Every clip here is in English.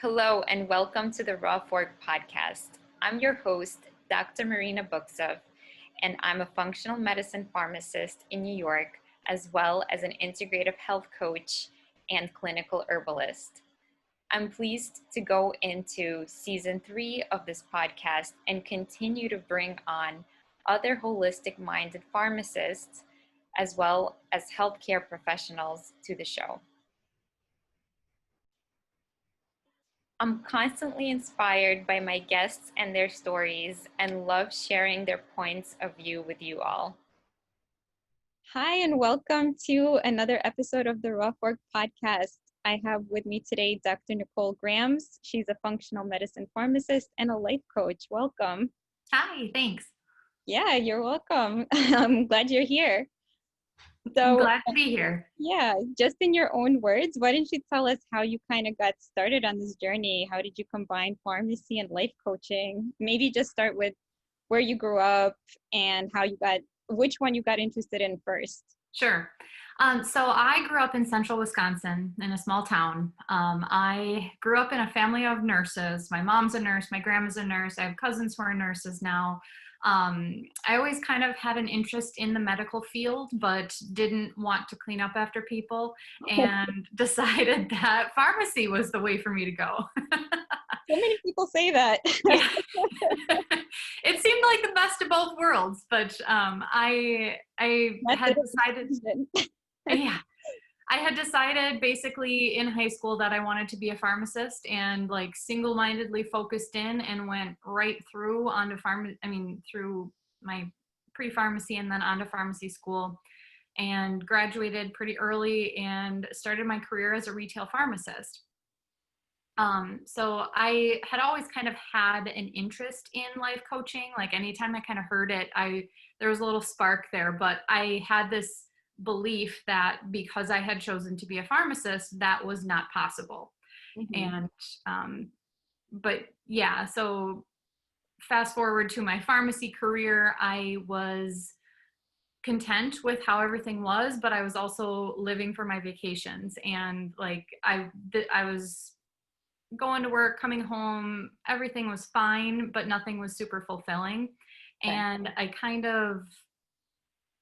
Hello and welcome to the Raw Fork podcast. I'm your host, Dr. Marina Buksov, and I'm a functional medicine pharmacist in New York, as well as an integrative health coach and clinical herbalist. I'm pleased to go into season 3 of this podcast and continue to bring on other holistic minded pharmacists, as well as healthcare professionals to the show. I'm constantly inspired by my guests and their stories and love sharing their points of view with you all. Hi, and welcome to another episode of the Raw Fork podcast. I have with me today Dr. Nicole Grams. She's a functional medicine pharmacist and a life coach. Welcome. Hi, thanks. Yeah, you're welcome. I'm glad you're here. I'm glad to be here. Yeah, just in your own words, why don't you tell us how you kind of got started on this journey? How did you combine pharmacy and life coaching? Maybe just start with where you grew up and which one you got interested in first. Sure. So I grew up in central Wisconsin in a small town. I grew up in a family of nurses. My mom's a nurse, my grandma's a nurse. I have cousins who are nurses now. I always kind of had an interest in the medical field, but didn't want to clean up after people and decided that pharmacy was the way for me to go. So many people say that. Yeah. It seemed like the best of both worlds, but I had decided, yeah, I had decided basically in high school that I wanted to be a pharmacist and like single-mindedly focused in and went right through onto through my pre-pharmacy and then onto pharmacy school and graduated pretty early and started my career as a retail pharmacist. So I had always kind of had an interest in life coaching. Like anytime I kind of heard it, there was a little spark there, but I had this belief that because I had chosen to be a pharmacist, that was not possible. Mm-hmm. But yeah, so fast forward to my pharmacy career, I was content with how everything was, but I was also living for my vacations. And like, I was going to work, coming home, everything was fine, but nothing was super fulfilling. Okay. And I kind of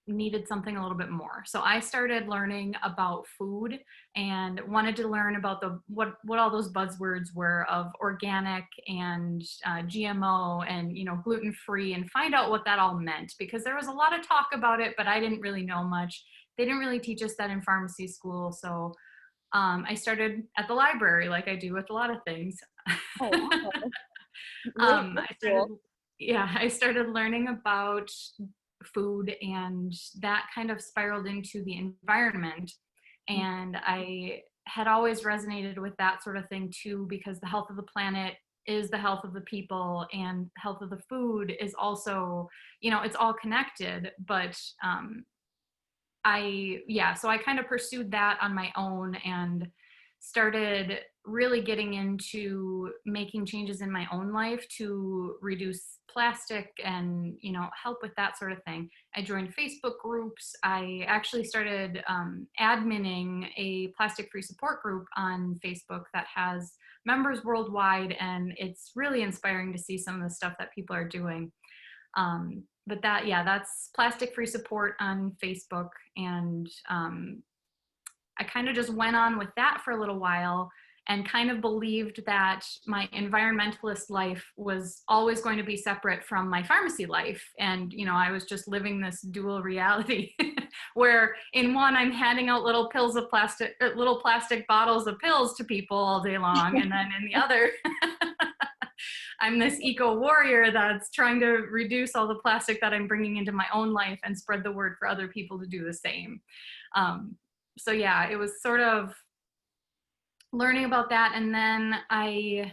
needed something a little bit more. So I started learning about food and wanted to learn about what all those buzzwords were of organic and GMO and, gluten-free, and find out what that all meant, because there was a lot of talk about it, but I didn't really know much. They didn't really teach us that in pharmacy school. So I started at the library, like I do with a lot of things. Oh, wow. I started learning about food, and that kind of spiraled into the environment. And I had always resonated with that sort of thing too, because the health of the planet is the health of the people, and health of the food is also, it's all connected. But so I kind of pursued that on my own and started really getting into making changes in my own life to reduce plastic and, help with that sort of thing. I joined Facebook groups. I actually started adminning a plastic-free support group on Facebook that has members worldwide, and it's really inspiring to see some of the stuff that people are doing. But that's plastic-free support on Facebook. And I kind of just went on with that for a little while and kind of believed that my environmentalist life was always going to be separate from my pharmacy life. And, I was just living this dual reality where in one, I'm handing out little plastic bottles of pills to people all day long. And then in the other, I'm this eco warrior that's trying to reduce all the plastic that I'm bringing into my own life and spread the word for other people to do the same. So yeah, it was sort of learning about that. And then I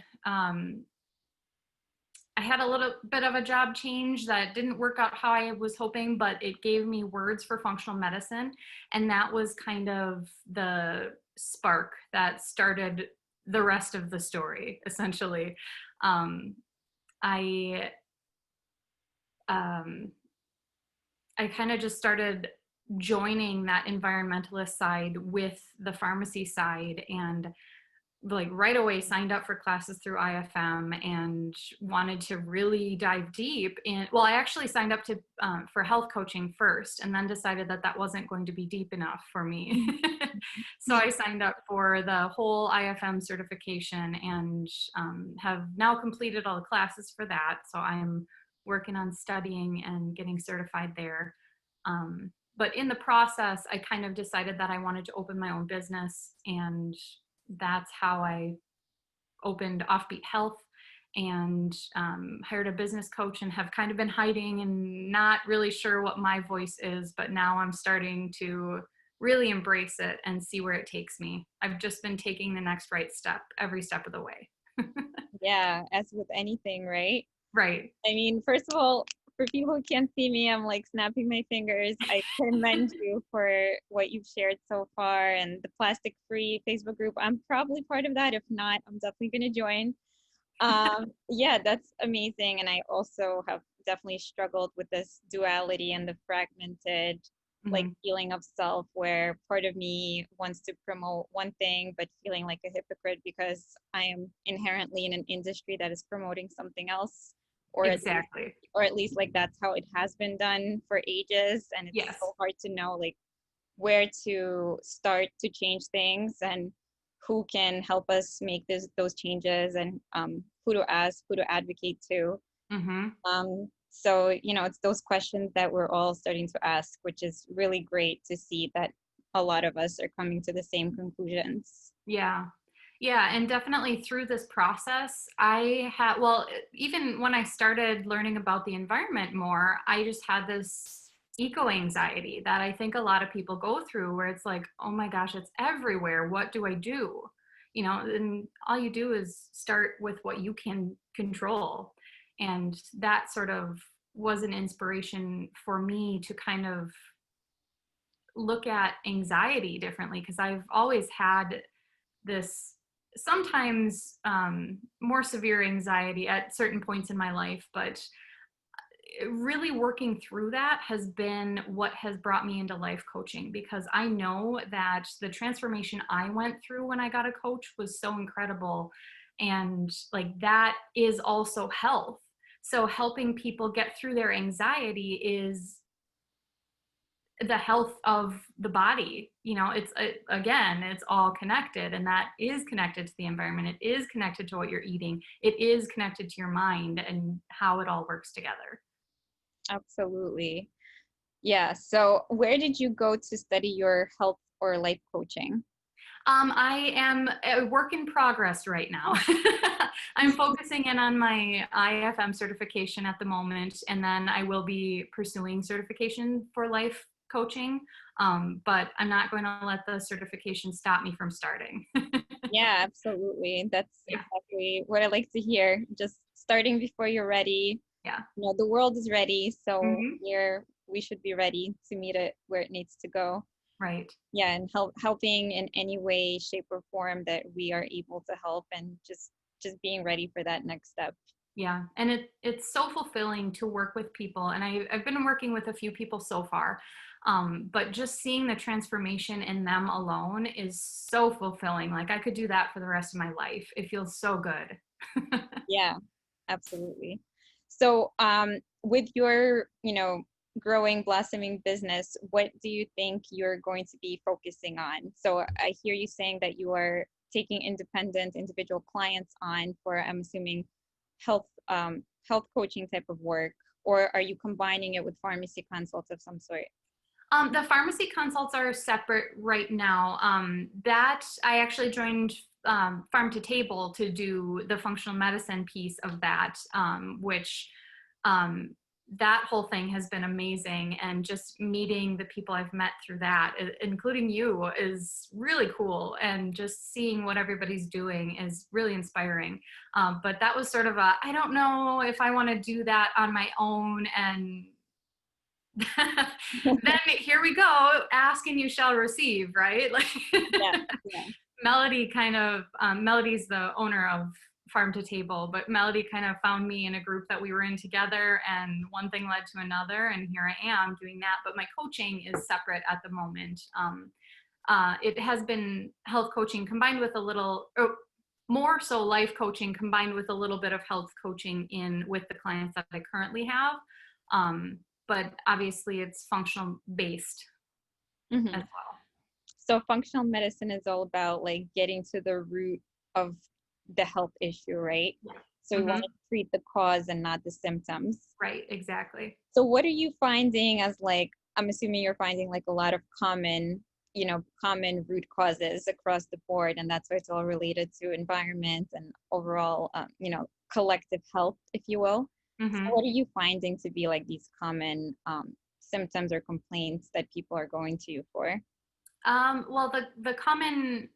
had a little bit of a job change that didn't work out how I was hoping, but it gave me words for functional medicine. And that was kind of the spark that started the rest of the story, essentially. I kind of just started joining that environmentalist side with the pharmacy side, and like right away signed up for classes through IFM and wanted to really dive deep in, well, I actually signed up to for health coaching first, and then decided that that wasn't going to be deep enough for me. So I signed up for the whole IFM certification, and have now completed all the classes for that. So I'm working on studying and getting certified there. But in the process, I kind of decided that I wanted to open my own business, and that's how I opened Offbeat Health, and hired a business coach, and have kind of been hiding and not really sure what my voice is, but now I'm starting to really embrace it and see where it takes me. I've just been taking the next right step every step of the way. Yeah, as with anything, right? Right. I mean, first of all, for people who can't see me, I'm like snapping my fingers. I commend you for what you've shared so far and the plastic-free Facebook group. I'm probably part of that. If not, I'm definitely going to join. Yeah, that's amazing. And I also have definitely struggled with this duality and the fragmented like Mhm. feeling of self, where part of me wants to promote one thing but feeling like a hypocrite because I am inherently in an industry that is promoting something else, or at least Exactly. like that's how it has been done for ages, and it's Yes. so hard to know like where to start to change things and who can help us make those changes, and who to ask, who to advocate to. Mhm. So, it's those questions that we're all starting to ask, which is really great to see that a lot of us are coming to the same conclusions. Yeah. Yeah. And definitely through this process, I had, well, even when I started learning about the environment more, I just had this eco anxiety that I think a lot of people go through, where it's like, oh my gosh, it's everywhere. What do I do? And all you do is start with what you can control. And that sort of was an inspiration for me to kind of look at anxiety differently, because I've always had this sometimes more severe anxiety at certain points in my life, but really working through that has been what has brought me into life coaching, because I know that the transformation I went through when I got a coach was so incredible, and like that is also health. So helping people get through their anxiety is the health of the body. Again, it's all connected, and that is connected to the environment. It is connected to what you're eating. It is connected to your mind and how it all works together. Absolutely. Yeah. So, where did you go to study your health or life coaching? I am a work in progress right now. I'm focusing in on my IFM certification at the moment, and then I will be pursuing certification for life coaching. But I'm not going to let the certification stop me from starting. Yeah, absolutely. That's Yeah. exactly what I like to hear. Just starting before you're ready. Yeah. The world is ready, so Hmm. we should be ready to meet it where it needs to go. Right. Yeah, and helping in any way, shape, or form that we are able to help, and just being ready for that next step. Yeah, and it's so fulfilling to work with people, and I've been working with a few people so far, but just seeing the transformation in them alone is so fulfilling. Like I could do that for the rest of my life. It feels so good. Yeah, absolutely. So, with your, growing, blossoming business, what do you think you're going to be focusing on? So, I hear you saying that you are taking independent individual clients on for, I'm assuming, health coaching type of work, or are you combining it with pharmacy consults of some sort? The pharmacy consults are separate right now. That I actually joined Farm to Table to do the functional medicine piece of that, which um, that whole thing has been amazing. And just meeting the people I've met through that, including you, is really cool. And just seeing what everybody's doing is really inspiring. But that was sort of I don't know if I want to do that on my own, and then here we go, ask and you shall receive, right? Like Yeah, yeah. Melody kind of Melody's the owner of Farm to Table, but Melody kind of found me in a group that we were in together, and one thing led to another, and here I am doing that. But my coaching is separate at the moment. It has been health coaching combined with a little, more so life coaching combined with a little bit of health coaching in with the clients that I currently have. But obviously it's functional based Mm-hmm. as well. So functional medicine is all about like getting to the root of the health issue, right? Yeah. So we want to treat the cause and not the symptoms. Right, exactly. So what are you finding as like, I'm assuming you're finding like a lot of common, common root causes across the board, and that's why it's all related to environment and overall, collective health, if you will. So what are you finding to be like these common symptoms or complaints that people are going to you for? Well, the common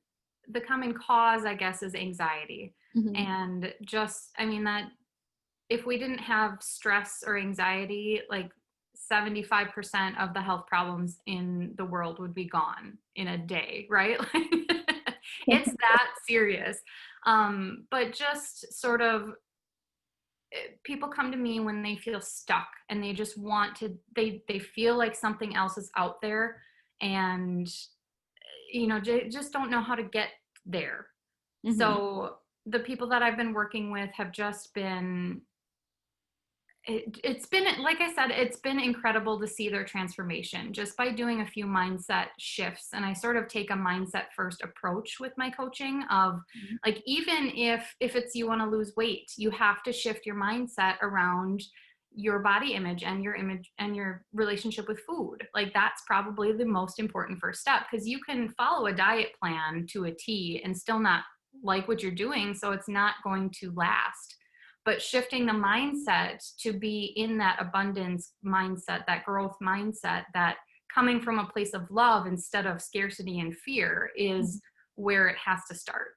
cause, I guess, is anxiety. Mm-hmm. And just, I mean, that if we didn't have stress or anxiety, like 75% of the health problems in the world would be gone in a day, right? It's that serious. But just sort of, people come to me when they feel stuck and they just want to, they feel like something else is out there, and just don't know how to get there. Mm-hmm. So the people that I've been working with have just been, it's been, like I said, it's been incredible to see their transformation just by doing a few mindset shifts. And I sort of take a mindset first approach with my coaching of like, even if it's you want to lose weight, you have to shift your mindset around your body image and your relationship with food. Like that's probably the most important first step, because you can follow a diet plan to a T and still not like what you're doing, so it's not going to last. But shifting the mindset to be in that abundance mindset, that growth mindset, that coming from a place of love instead of scarcity and fear is where it has to start.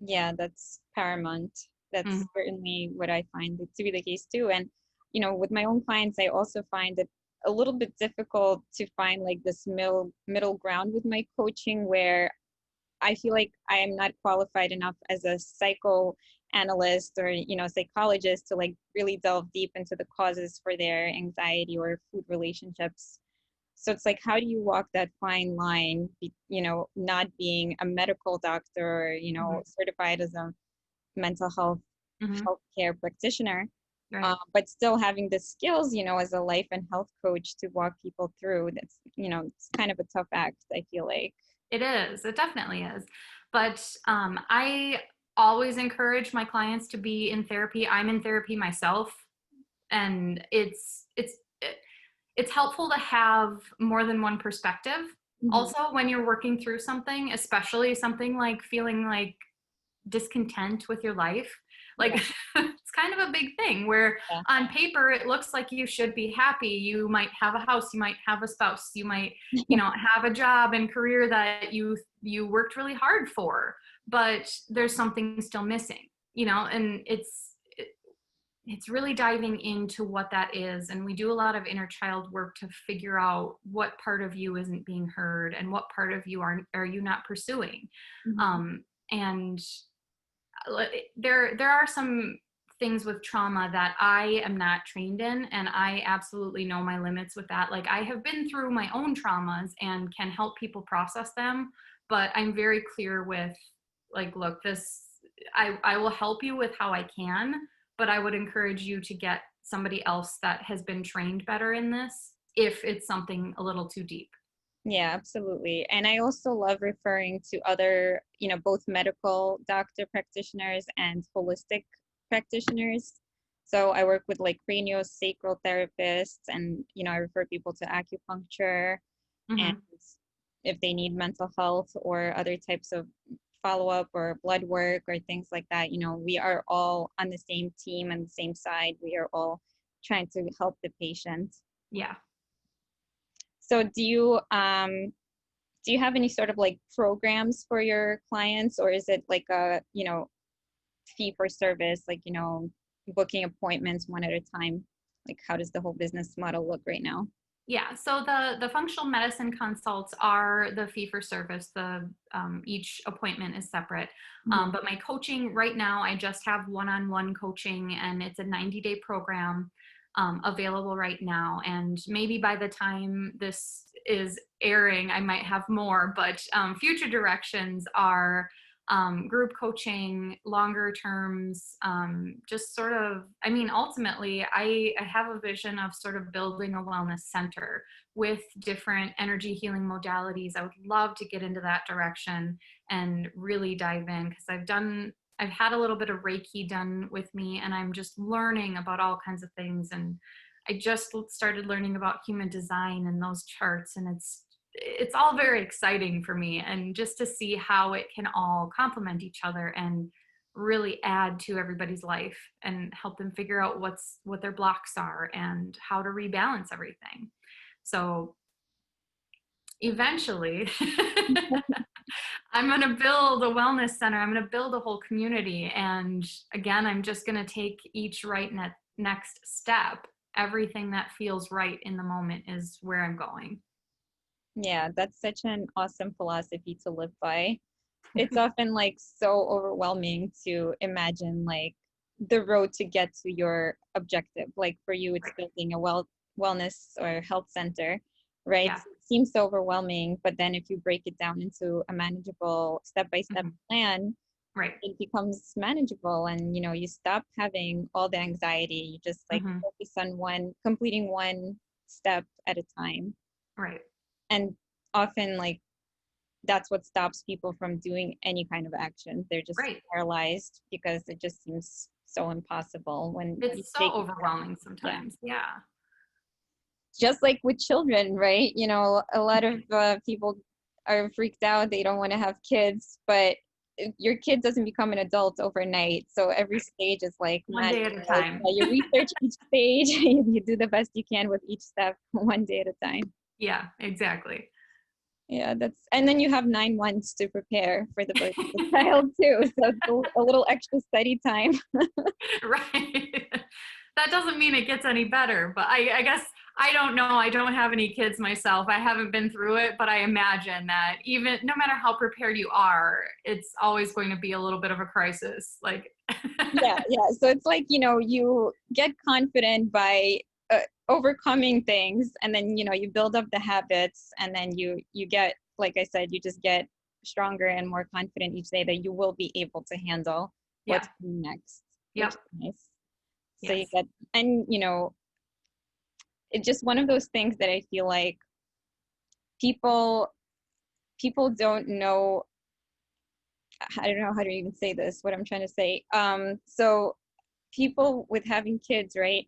Yeah, that's paramount. That's certainly what I find it to be the case too. And, with my own clients, I also find it a little bit difficult to find like this middle ground with my coaching, where I feel like I am not qualified enough as a psychoanalyst or, psychologist to like really delve deep into the causes for their anxiety or food relationships. So it's like, how do you walk that fine line, not being a medical doctor, or, certified as a mental health healthcare practitioner, Right. but still having the skills, as a life and health coach to walk people through. That's, it's kind of a tough act, I feel like. It is. It definitely is. But I always encourage my clients to be in therapy. I'm in therapy myself, and it's helpful to have more than one perspective. Also, when you're working through something, especially something like feeling like discontent with your life, like it's kind of a big thing where on paper it looks like you should be happy. You might have a house, you might have a spouse, you might have a job and career that you worked really hard for, but there's something still missing, and it's really diving into what that is. And we do a lot of inner child work to figure out what part of you isn't being heard and what part of you are you not pursuing. And there are some things with trauma that I am not trained in, and I absolutely know my limits with that. Like I have been through my own traumas and can help people process them, but I'm very clear with like, look, I will help you with how I can, but I would encourage you to get somebody else that has been trained better in this if it's something a little too deep. Yeah, absolutely. And I also love referring to other, both medical doctor practitioners and holistic practitioners. So I work with like craniosacral therapists, and, I refer people to acupuncture, and if they need mental health or other types of follow-up or blood work or things like that, we are all on the same team and the same side. We are all trying to help the patient. Yeah. So do you have any sort of like programs for your clients, or is it like a, fee for service, like, booking appointments one at a time? Like, how does the whole business model look right now? Yeah, so the functional medicine consults are the fee for service. The each appointment is separate. But my coaching right now, I just have one-on-one coaching, and it's a 90-day program available right now. And maybe by the time this is airing, I might have more. But future directions are group coaching, longer terms, just sort of, I mean, ultimately, I have a vision of sort of building a wellness center with different energy healing modalities. I would love to get into that direction and really dive in, because I've had a little bit of Reiki done with me, and I'm just learning about all kinds of things. And I just started learning about human design and those charts, and it's all very exciting for me, and just to see how it can all complement each other and really add to everybody's life and help them figure out what their blocks are and how to rebalance everything. So eventually I'm going to build a wellness center. I'm going to build a whole community. And again, I'm just going to take each next step. Everything that feels right in the moment is where I'm going. Yeah, that's such an awesome philosophy to live by. It's often like so overwhelming to imagine like the road to get to your objective. Like for you, it's building a wellness or health center, right? Yeah. It seems so overwhelming, but then if you break it down into a manageable step-by-step plan, right, it becomes manageable, and you stop having all the anxiety. You just like focus on completing one step at a time. Right. And often like that's what stops people from doing any kind of action. They're just paralyzed because it just seems so impossible when it's so overwhelming sometimes. Yeah. Just like with children, right? A lot of people are freaked out. They don't want to have kids, but your kid doesn't become an adult overnight. So every stage is like one day at a time. You research each stage, you do the best you can with each step, one day at a time. Yeah, exactly. Yeah, and then you have 9 months to prepare for the birth of the child too. So it's a little extra study time. Right. That doesn't mean it gets any better, but I guess, I don't know. I don't have any kids myself. I haven't been through it, but I imagine that even no matter how prepared you are, it's always going to be a little bit of a crisis. Like, yeah. So it's like, you get confident by overcoming things, and then you build up the habits, and then you get, like I said, you just get stronger and more confident each day that you will be able to handle what's coming next. Yep. Nice. So you get, and it's just one of those things that I feel like people don't know. I don't know how to even say this, what I'm trying to say. So people with having kids, right?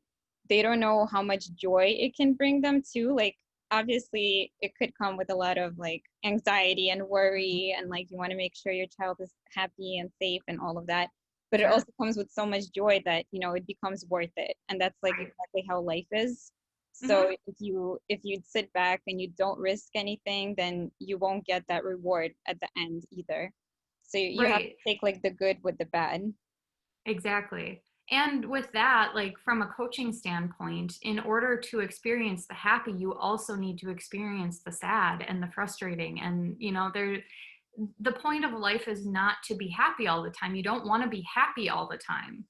They don't know how much joy it can bring them too. Like, obviously it could come with a lot of like anxiety and worry, and like you want to make sure your child is happy and safe and all of that. But it also comes with so much joy that, it becomes worth it. And that's like exactly how life is. So if you sit back and you don't risk anything, then you won't get that reward at the end either. So you have to take like the good with the bad. Exactly. And with that, like from a coaching standpoint, in order to experience the happy, you also need to experience the sad and the frustrating. And, the point of life is not to be happy all the time. You don't want to be happy all the time.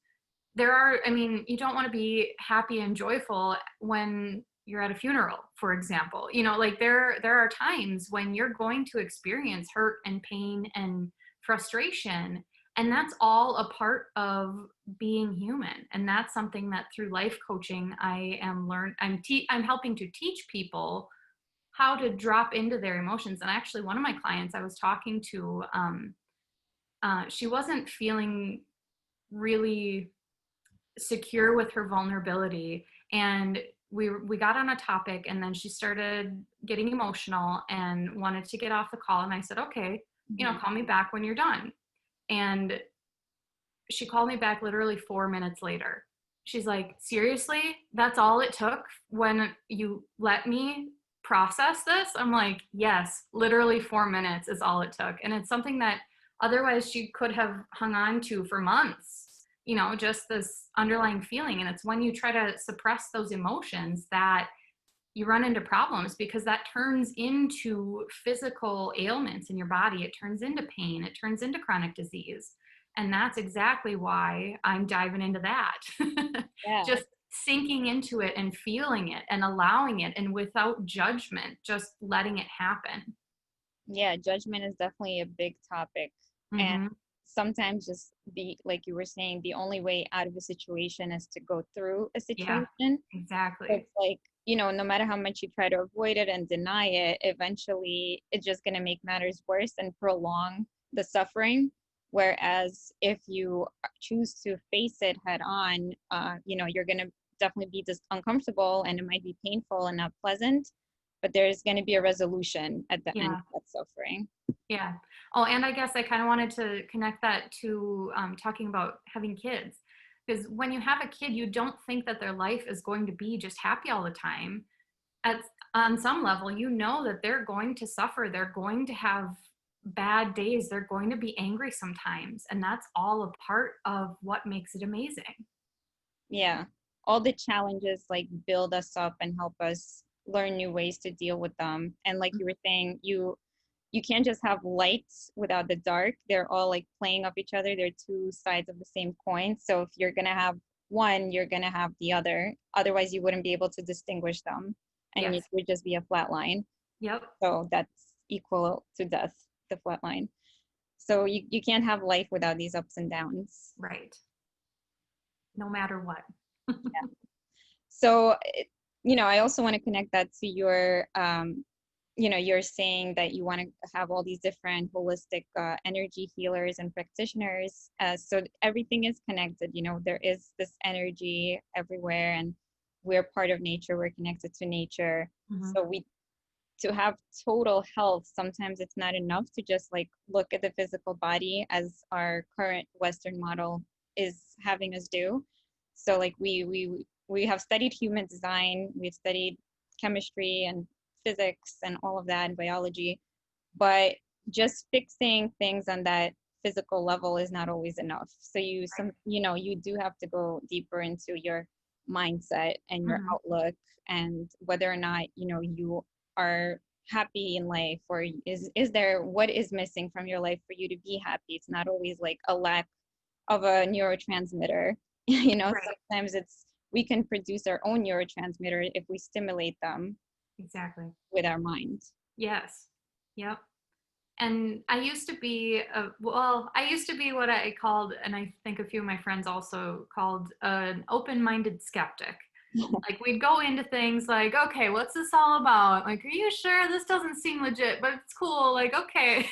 You don't want to be happy and joyful when you're at a funeral, for example. Like there are times when you're going to experience hurt and pain and frustration, and that's all a part of being human. And that's something that through life coaching I'm helping to teach people how to drop into their emotions. And actually, one of my clients I was talking to, she wasn't feeling really secure with her vulnerability, and we got on a topic, and then she started getting emotional and wanted to get off the call. And I said, okay, call me back when you're done. And she called me back literally 4 minutes later. She's like, seriously, that's all it took when you let me process this? I'm like, yes, literally 4 minutes is all it took. And it's something that otherwise she could have hung on to for months, just this underlying feeling. And it's when you try to suppress those emotions that you run into problems, because that turns into physical ailments in your body. It turns into pain. It turns into chronic disease. And that's exactly why I'm diving into that. Just sinking into it and feeling it and allowing it, and without judgment, just letting it happen. Yeah, judgment is definitely a big topic. And sometimes just like you were saying, the only way out of a situation is to go through a Yeah, situation. So exactly. it's like, no matter how much you try to avoid it and deny it, eventually it's just going to make matters worse and prolong the suffering. Whereas if you choose to face it head on, you're going to definitely be just uncomfortable, and it might be painful and not pleasant, but there's going to be a resolution at the end Yeah. of that suffering. Yeah. Oh, and I guess I kind of wanted to connect that to talking about having kids. Because when you have a kid, you don't think that their life is going to be just happy all the time. At on some level, you know that they're going to suffer. They're going to have bad days. They're going to be angry sometimes, and that's all a part of what makes it amazing. Yeah, all the challenges like build us up and help us learn new ways to deal with them. And like you were saying, you can't just have lights without the dark. They're all like playing off each other. They're two sides of the same coin. So if you're gonna have one, you're gonna have the other. Otherwise, you wouldn't be able to distinguish them, and it Yes. would just be a flat line. Yep. So that's equal to death, the flat line. So you can't have life without these ups and downs. Right. No matter what. Yeah. So, I also want to connect that to your, you're saying that you want to have all these different holistic energy healers and practitioners. So everything is connected. There is this energy everywhere, and we're part of nature. We're connected to nature. Mm-hmm. So to have total health, sometimes it's not enough to just like look at the physical body as our current Western model is having us do. So like we have studied human design, we've studied chemistry and physics and all of that and biology, but just fixing things on that physical level is not always enough. So you do have to go deeper into your mindset and your Mm-hmm. outlook, and whether or not you are happy in life, or is there what is missing from your life for you to be happy. It's not always like a lack of a neurotransmitter. Right. Sometimes it's we can produce our own neurotransmitter if we stimulate them Exactly. with our mind. Yes. Yep. And I used to be I used to be what I called, and I think a few of my friends also called, an open-minded skeptic. Like we'd go into things like, okay, what's this all about? Like, are you sure this doesn't seem legit, but it's cool? Like, okay.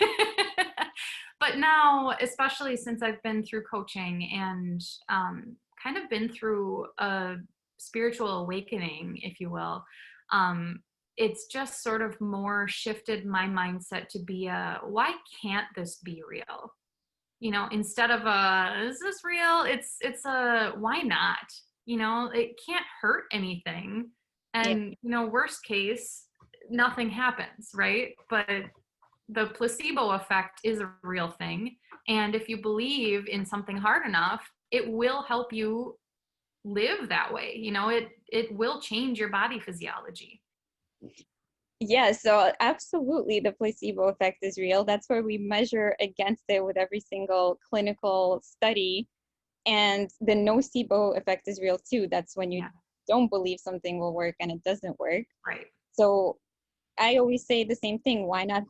But now, especially since I've been through coaching and kind of been through a spiritual awakening, if you will, um, it's just sort of more shifted my mindset to be why can't this be real? Instead of is this real? It's a why not? It can't hurt anything. Yeah. And, worst case, nothing happens, right? But the placebo effect is a real thing. And if you believe in something hard enough, it will help you live that way. It will change your body physiology. Yeah, so absolutely the placebo effect is real. That's where we measure against it with every single clinical study. And the nocebo effect is real too. That's when you Yeah. don't believe something will work and it doesn't work. Right. So I always say the same thing. Why not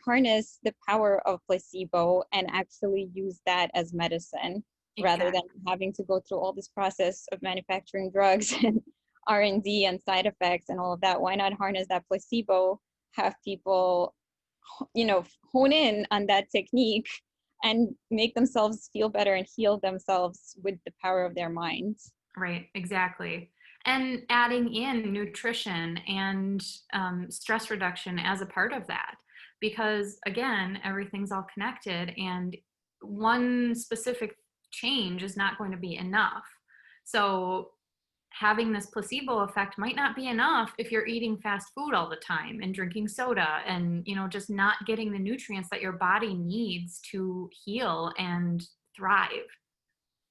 harness the power of placebo and actually use that as medicine rather than Exactly. having to go through all this process of manufacturing drugs and R&D and side effects and all of that? Why not harness that placebo, have people, hone in on that technique and make themselves feel better and heal themselves with the power of their minds? Right, exactly. And adding in nutrition and stress reduction as a part of that. Because again, everything's all connected, and one specific change is not going to be enough. So, having this placebo effect might not be enough if you're eating fast food all the time and drinking soda and, just not getting the nutrients that your body needs to heal and thrive.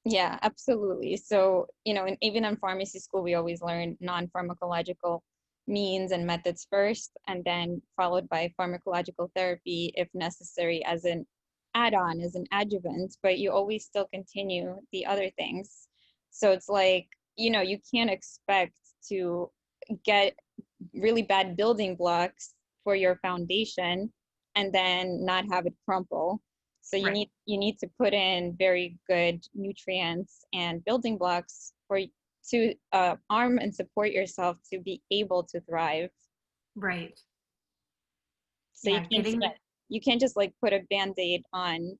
Yeah, absolutely. So, and even in pharmacy school, we always learn non-pharmacological means and methods first, and then followed by pharmacological therapy if necessary as an add-on, as an adjuvant, but you always still continue the other things. So it's like, you can't expect to get really bad building blocks for your foundation and then not have it crumple. So Right. you need to put in very good nutrients and building blocks for to arm and support yourself to be able to thrive. Right. So Yeah, getting the you can't just like put a band-aid on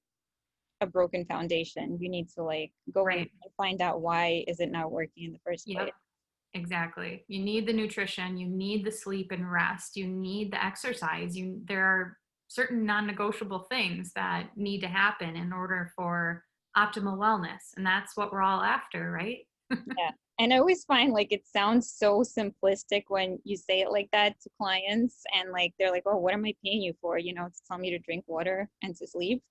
a broken foundation. You need to like go in right. and find out why is it not working in the first Yep. place. Exactly. You need the nutrition, you need the sleep and rest, you need the exercise. There are certain non-negotiable things that need to happen in order for optimal wellness, and that's what we're all after, right? Yeah. And I always find like it sounds so simplistic when you say it like that to clients and like they're like, "Oh, what am I paying you for? You know, to tell me to drink water and to sleep."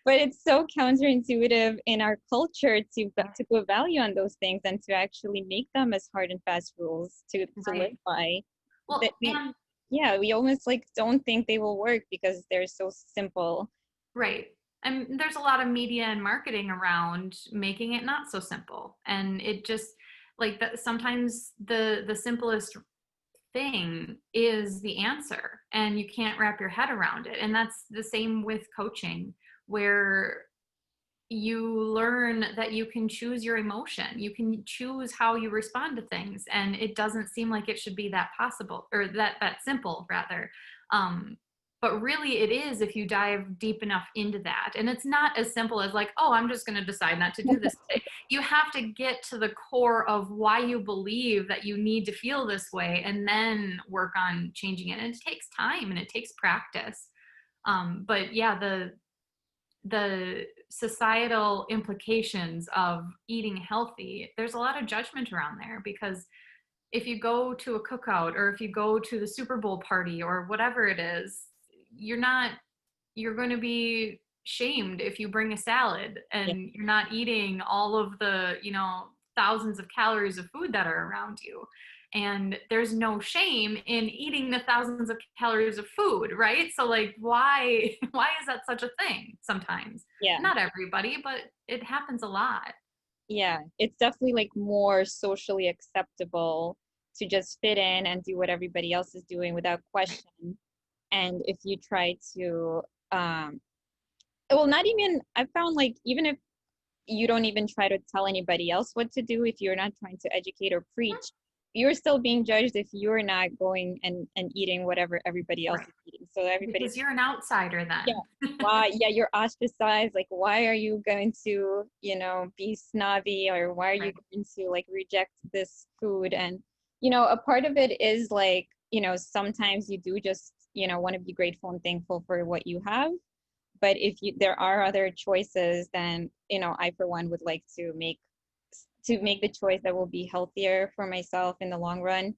But it's so counterintuitive in our culture to put value on those things and to actually make them as hard and fast rules to live Right. by. That Well, we and yeah, we almost like don't think they will work because they're so simple. right. And there's a lot of media and marketing around making it not so simple. And it just like that sometimes the simplest thing is the answer and you can't wrap your head around it. And that's the same with coaching, where you learn that you can choose your emotion, you can choose how you respond to things, and it doesn't seem like it should be that possible, or that simple rather. um, but really it is if you dive deep enough into that. And it's not as simple as like, oh, I'm just going to decide not to do this today. You have to get to the core of why you believe that you need to feel this way and then work on changing it. And it takes time and it takes practice. But yeah, the societal implications of eating healthy, there's a lot of judgment around there, because if you go to a cookout or if you go to the Super Bowl party or whatever it is, you're going to be shamed if you bring a salad Yeah. and you're not eating all of the, thousands of calories of food that are around you. And there's no shame in eating the thousands of calories of food, right? So like why is that such a thing sometimes? Yeah. Not everybody, but it happens a lot. Yeah. It's definitely like more socially acceptable to just fit in and do what everybody else is doing without question. And if you try to well, not even, I found like even if you don't even try to tell anybody else what to do, if you're not trying to educate or preach, you're still being judged if you're not going and eating whatever everybody else Right. is eating. So everybody's, Because you're an outsider yeah, then. why, yeah, you're ostracized. Like, why are you going to, be snobby, or why are you Right. going to like reject this food? And, a part of it is like, sometimes you do just, want to be grateful and thankful for what you have. But if there are other choices, then I for one would like to make the choice that will be healthier for myself in the long run.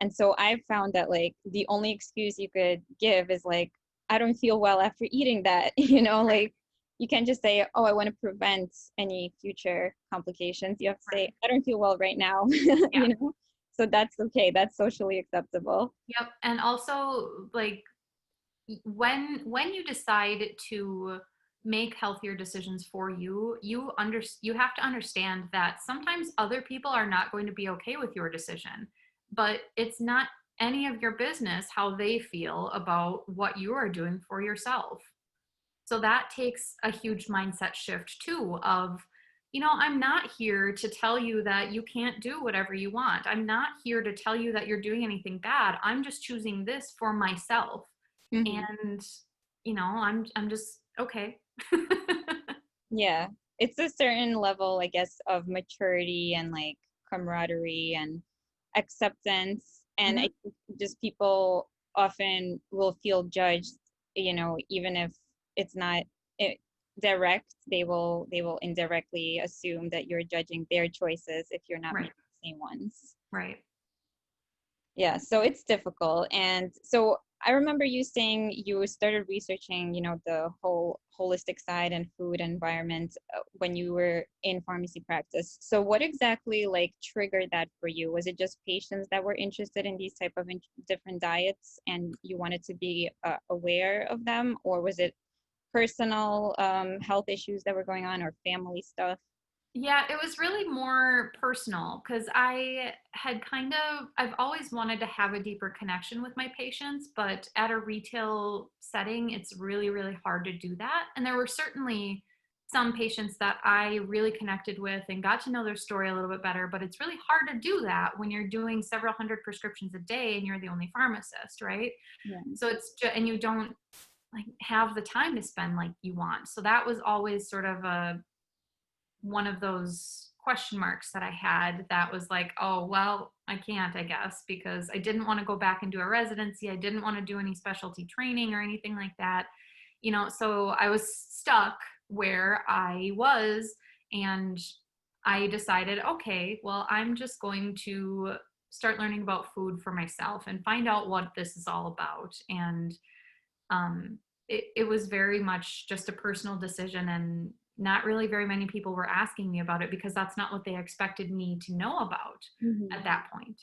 And so I've found that like the only excuse you could give is like, I don't feel well after eating that. Like you can't just say, oh, I want to prevent any future complications. You have to say, Right. I don't feel well right now. Yeah. So that's okay, that's socially acceptable. Yep. And also like when you decide to make healthier decisions for you, you have to understand that sometimes other people are not going to be okay with your decision, but it's not any of your business how they feel about what you are doing for yourself. So that takes a huge mindset shift too of, I'm not here to tell you that you can't do whatever you want. I'm not here to tell you that you're doing anything bad. I'm just choosing this for myself. Hmm. And, I'm just okay. Yeah, it's a certain level, I guess, of maturity and like camaraderie and acceptance. And I Mhm. think just people often will feel judged, even if it's not it, direct, they will indirectly assume that you're judging their choices if you're not Right. making the same ones. Right. Yeah, so it's difficult. And so I remember you saying you started researching, the whole holistic side and food environment when you were in pharmacy practice. So what exactly like triggered that for you? Was it just patients that were interested in these type of different diets and you wanted to be aware of them, or was it personal health issues that were going on, or family stuff? Yeah, it was really more personal because I've always wanted to have a deeper connection with my patients, but at a retail setting, it's really, really hard to do that. And there were certainly some patients that I really connected with and got to know their story a little bit better, but it's really hard to do that when you're doing several hundred prescriptions a day and you're the only pharmacist, right? Yeah. So and you don't like have the time to spend like you want. So that was always sort of one of those question marks that I had that was like, oh, well, I can't, I guess, because I didn't want to go back and do a residency. I didn't want to do any specialty training or anything like that. So I was stuck where I was, and I decided, okay, well, I'm just going to start learning about food for myself and find out what this is all about. And it was very much just a personal decision, and not really very many people were asking me about it because that's not what they expected me to know about at that point.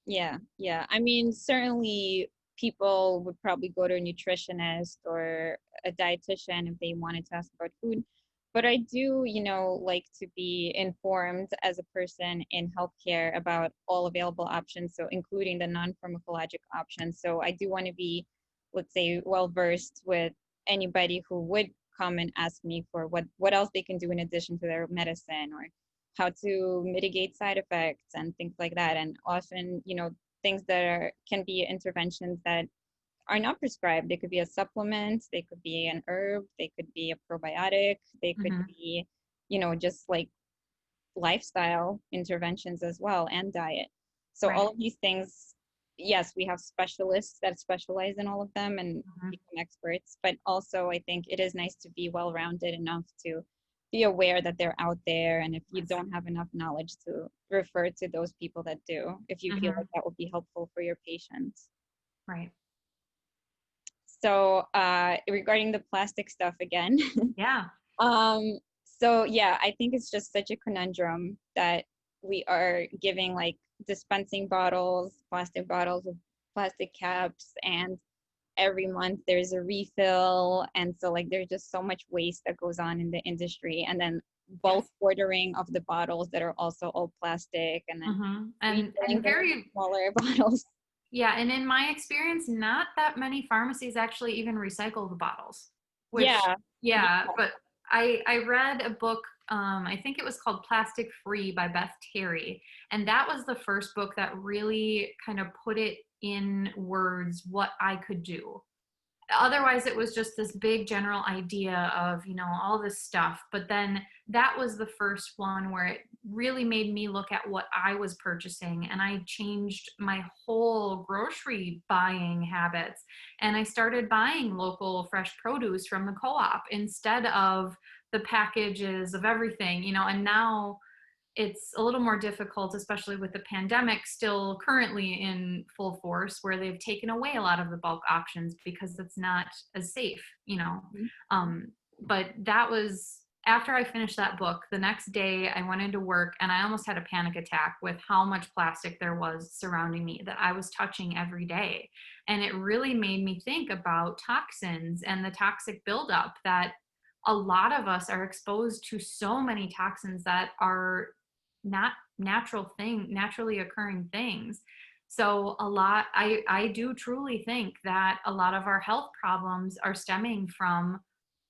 Yeah, yeah. I mean, certainly people would probably go to a nutritionist or a dietitian if they wanted to ask about food. But I do, like to be informed as a person in healthcare about all available options, so including the non-pharmacologic options. So I do want to be, let's say, well versed with anybody who would come and ask me for what else they can do in addition to their medicine, or how to mitigate side effects and things like that. And often, things that can be interventions that are not prescribed. They could be a supplement, they could be an herb, they could be a probiotic, they could be, just like lifestyle interventions as well, and diet. So Right. all of these things, yes, we have specialists that specialize in all of them and become experts, but also I think it is nice to be well-rounded enough to be aware that they're out there, and if you don't have enough knowledge, to refer to those people that do, if you feel like that would be helpful for your patients. Right. So regarding the plastic stuff again. Yeah. So yeah, I think it's just such a conundrum that we are giving like dispensing bottles, plastic bottles with plastic caps, and every month there's a refill. And so like there's just so much waste that goes on in the industry. And then bulk ordering of the bottles that are also all plastic, and then and very smaller bottles. Yeah, and in my experience, not that many pharmacies actually even recycle the bottles. Which, Yeah. but I read a book, I think it was called Plastic Free by Beth Terry, and that was the first book that really kind of put it in words what I could do. Otherwise, it was just this big general idea of, all this stuff. But then that was the first one where it really made me look at what I was purchasing, and I changed my whole grocery buying habits, and I started buying local fresh produce from the co-op instead of the packages of everything, and now it's a little more difficult, especially with the pandemic still currently in full force, where they've taken away a lot of the bulk options because it's not as safe. But that was after I finished that book. The next day I went into work and I almost had a panic attack with how much plastic there was surrounding me that I was touching every day. And it really made me think about toxins and the toxic buildup, that a lot of us are exposed to so many toxins that are not naturally occurring things. So I do truly think that a lot of our health problems are stemming from,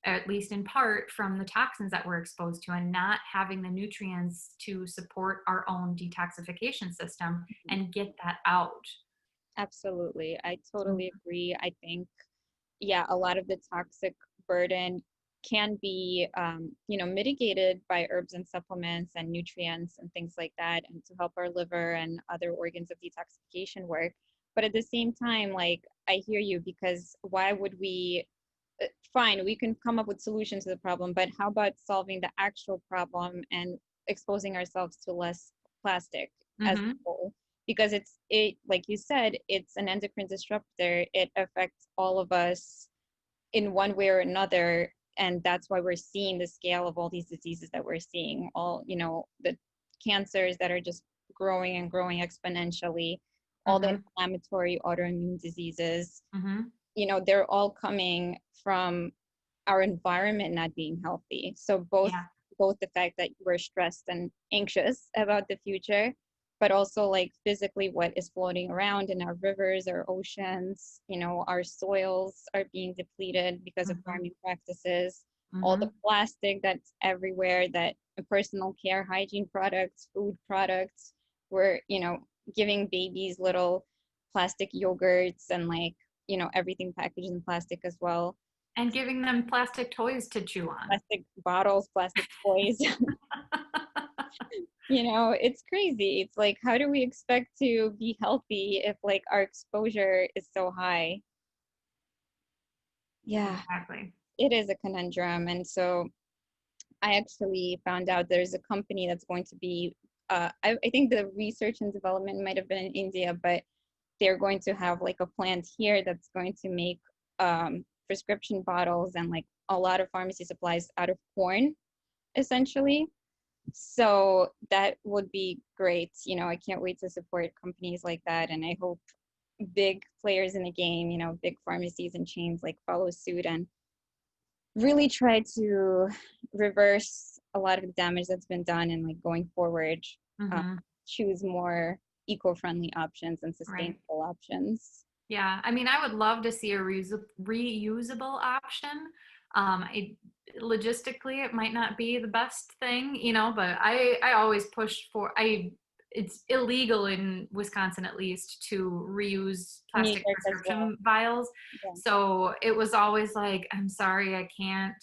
at least in part, from the toxins that we're exposed to and not having the nutrients to support our own detoxification system and get that out. Absolutely. I totally agree. I think, yeah, a lot of the toxic burden can be, mitigated by herbs and supplements and nutrients and things like that, and to help our liver and other organs of detoxification work. But at the same time, like, I hear you, because why would we, fine, we can come up with solutions to the problem, but how about solving the actual problem and exposing ourselves to less plastic as a whole? Because it, like you said, it's an endocrine disruptor. It affects all of us in one way or another, and that's why we're seeing the scale of all these diseases that we're seeing, all the cancers that are just growing and growing exponentially, all the inflammatory autoimmune diseases, they're all coming from our environment not being healthy. So both both the fact that we're stressed and anxious about the future, but also like physically what is floating around in our rivers, our oceans, our soils are being depleted because of farming practices, all the plastic that's everywhere, that personal care, hygiene products, food products, we're, giving babies little plastic yogurts and like, everything packaged in plastic as well. And giving them plastic toys to chew on. Plastic bottles, plastic toys. It's crazy. It's like, how do we expect to be healthy if like our exposure is so high? Yeah, exactly. It is a conundrum. And so I actually found out there's a company that's going to be, I think the research and development might have been in India, but they're going to have like a plant here that's going to make prescription bottles and like a lot of pharmacy supplies out of corn, essentially. So that would be great. I can't wait to support companies like that. And I hope big players in the game, big pharmacies and chains like follow suit and really try to reverse a lot of the damage that's been done, and like going forward, choose more eco-friendly options and sustainable options. Yeah, I mean, I would love to see a reusable option. Logistically, it might not be the best thing, but I always push for, it's illegal in Wisconsin at least to reuse plastic prescription vials. Yeah. So it was always like, I'm sorry, I can't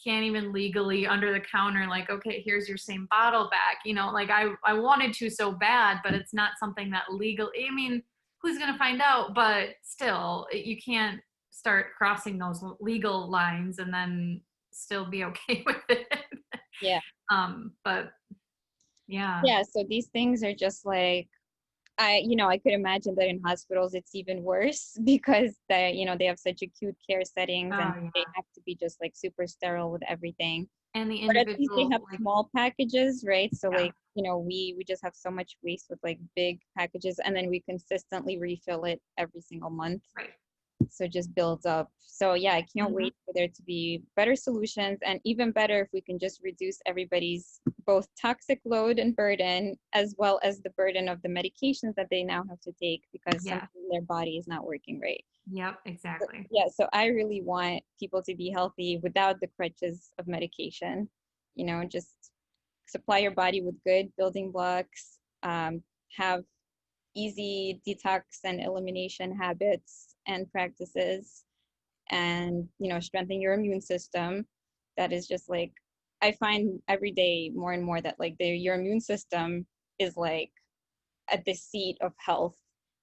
even legally under the counter, like, okay, here's your same bottle back, like I wanted to so bad, but it's not something that legal, I mean, who's going to find out? But still, you can't start crossing those legal lines and then still be okay with it. Yeah. But yeah. Yeah. So these things are just like, I could imagine that in hospitals it's even worse because they have such acute care settings and they have to be just like super sterile with everything. And the individual, but at least they have like, small packages, right? So like, we just have so much waste with like big packages, and then we consistently refill it every single month. Right. So it just builds up. So yeah, I can't wait for there to be better solutions, and even better if we can just reduce everybody's both toxic load and burden, as well as the burden of the medications that they now have to take because their body is not working right. Yep, exactly. So I really want people to be healthy without the crutches of medication. Just supply your body with good building blocks, have easy detox and elimination habits and practices, and strengthen your immune system. That is just like, I find every day more and more that like your immune system is like at the seat of health,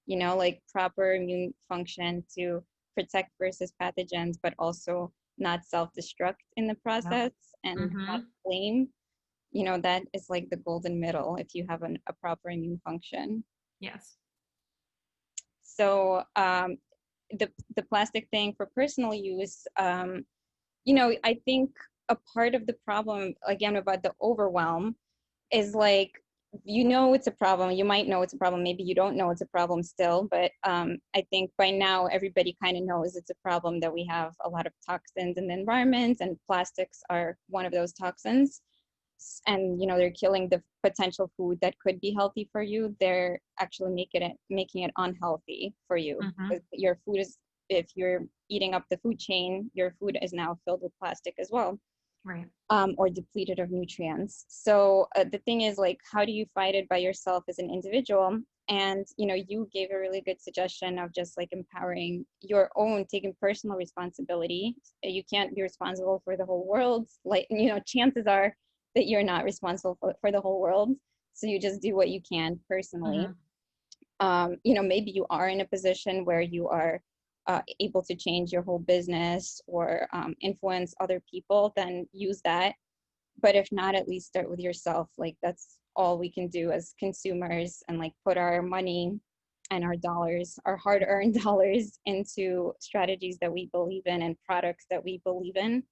like proper immune function to protect versus pathogens, but also not self-destruct in the process and not blame. That is like the golden middle if you have a proper immune function. Yes. So the plastic thing for personal use, I think a part of the problem, again, about the overwhelm is like, it's a problem. You might know it's a problem. Maybe you don't know it's a problem still, but I think by now everybody kind of knows it's a problem that we have a lot of toxins in the environment, and plastics are one of those toxins. And they're killing the potential food that could be healthy for you. They're actually making it unhealthy for you. Your food is, if you're eating up the food chain, your food is now filled with plastic as well. Right. Or depleted of nutrients. So the thing is, like, how do you fight it by yourself as an individual? And you gave a really good suggestion of just like empowering your own, taking personal responsibility. You can't be responsible for the whole world. Like, chances are that you're not responsible for the whole world. So you just do what you can personally. Maybe you are in a position where you are able to change your whole business or influence other people, then use that. But if not, at least start with yourself. Like, that's all we can do as consumers, and like put our money and our dollars, our hard-earned dollars, into strategies that we believe in and products that we believe in.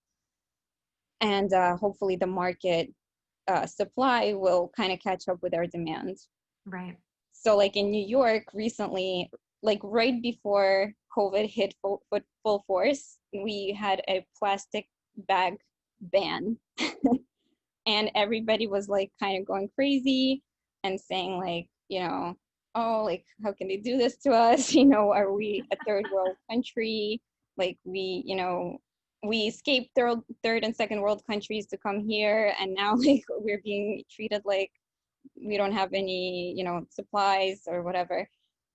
And hopefully the market supply will kind of catch up with our demand. Right. So like in New York recently, like right before COVID hit full force, we had a plastic bag ban. and everybody was like kind of going crazy and saying like, you know, oh, like how can they do this to us? You know, are we a third world country? Like we, you know, we escaped third and second world countries to come here, and now like we're being treated like we don't have any, you know, supplies or whatever.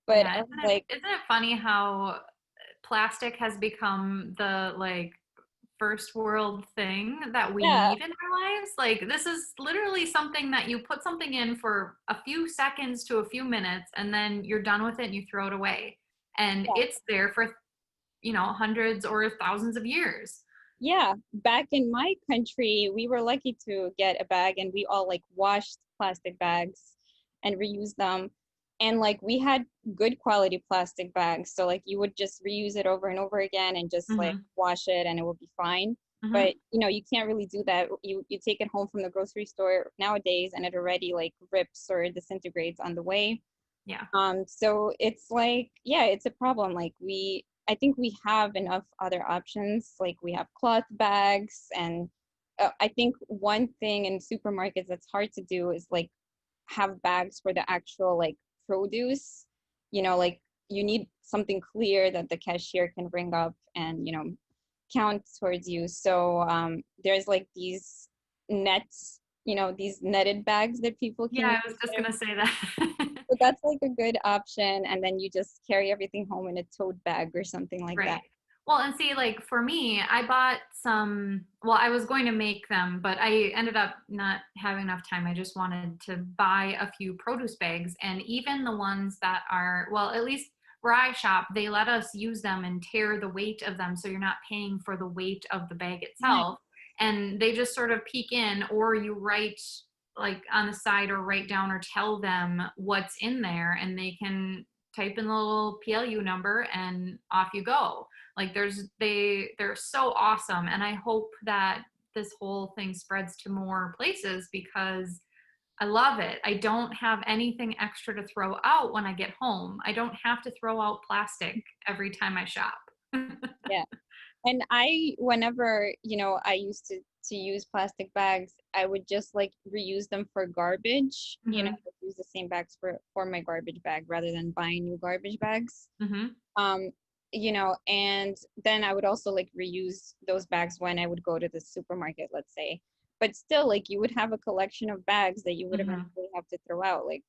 But Yeah, I was like, isn't it funny how plastic has become the like first world thing that we yeah, need in our lives? Like this is literally something that you put something in for a few seconds to a few minutes and then you're done with it and you throw it away. And yeah, it's there for, you know, hundreds or thousands of years. yeah. Back in my country, we were lucky to get a bag, and we all like washed plastic bags and reused them. And like we had good quality plastic bags, so like you would just reuse it over and over again and just like Mm-hmm. wash it and it would be fine. Mm-hmm. But you know, you can't really do that. You take it home from the grocery store nowadays and it already like rips or disintegrates on the way. Yeah. So it's like, yeah, it's a problem. Like I think we have enough other options. Like we have cloth bags, and I think one thing in supermarkets that's hard to do is like have bags for the actual like produce. You know, like you need something clear that the cashier can bring up and, you know, count towards you. So there's like these nets, you know, these netted bags that people can Yeah, use. I was just gonna say that. So that's like a good option. And then you just carry everything home in a tote bag or something like that. Right. Well, and see, like for me, I bought some, well, I was going to make them, but I ended up not having enough time. I just wanted to buy a few produce bags, and even the ones that are, well, at least where I shop, they let us use them and tear the weight of them. So you're not paying for the weight of the bag Nice. itself. And they just sort of peek in, or you write like on the side or write down or tell them what's in there, and they can type in the little PLU number and off you go. Like they're so awesome, and I hope that this whole thing spreads to more places because I love it. I don't have anything extra to throw out when I get home. I don't have to throw out plastic every time I shop. Yeah. And whenever, you know, I used to use plastic bags, I would just like reuse them for garbage. You know, Mm-hmm. use the same bags for my garbage bag rather than buying new garbage bags. Mm-hmm. Um, you know, and then I would also like reuse those bags when I would go to the supermarket, let's say. But still, like you would have a collection of bags that you would Mm-hmm. eventually have to throw out. Like